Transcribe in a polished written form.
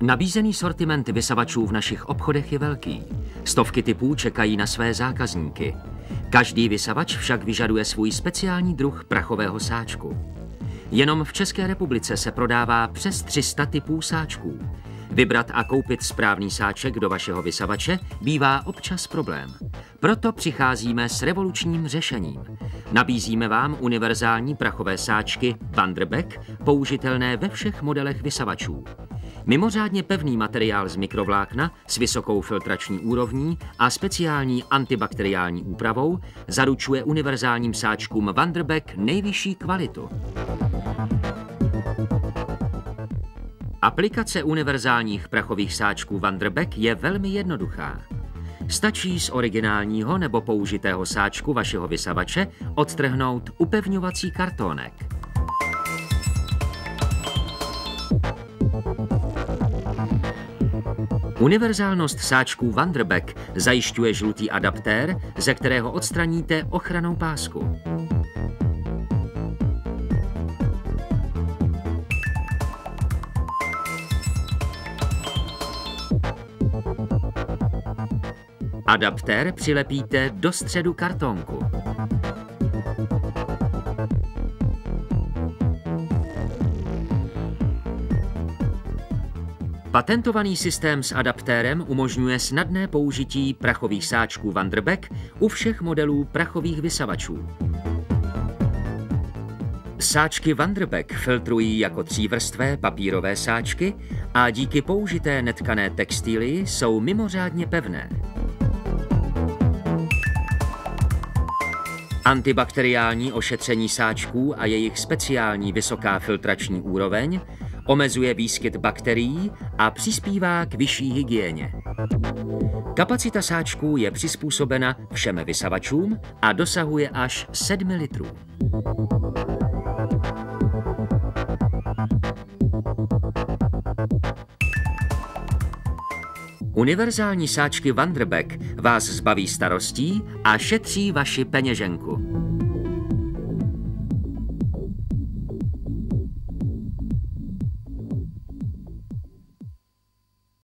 Nabízený sortiment vysavačů v našich obchodech je velký. Stovky typů čekají na své zákazníky. Každý vysavač však vyžaduje svůj speciální druh prachového sáčku. Jenom v České republice se prodává přes 300 typů sáčků. Vybrat a koupit správný sáček do vašeho vysavače bývá občas problém. Proto přicházíme s revolučním řešením. Nabízíme vám univerzální prachové sáčky Vanderbeck, použitelné ve všech modelech vysavačů. Mimořádně pevný materiál z mikrovlákna s vysokou filtrační úrovní a speciální antibakteriální úpravou zaručuje univerzálním sáčkům Vanderbeck nejvyšší kvalitu. Aplikace univerzálních prachových sáčků Vanderbeck je velmi jednoduchá. Stačí z originálního nebo použitého sáčku vašeho vysavače odtrhnout upevňovací kartónek. Univerzálnost sáčků Vanderbeck zajišťuje žlutý adaptér, ze kterého odstraníte ochrannou pásku. Adaptér přilepíte do středu kartónku. Patentovaný systém s adaptérem umožňuje snadné použití prachových sáčků Vanderbeck u všech modelů prachových vysavačů. Sáčky Vanderbeck filtrují jako třívrstvé papírové sáčky a díky použité netkané textilii jsou mimořádně pevné. Antibakteriální ošetření sáčků a jejich speciální vysoká filtrační úroveň omezuje výskyt bakterií a přispívá k vyšší hygieně. Kapacita sáčků je přizpůsobena všem vysavačům a dosahuje až 7 litrů. Univerzální sáčky Vanderbeck vás zbaví starostí a šetří vaši peněženku.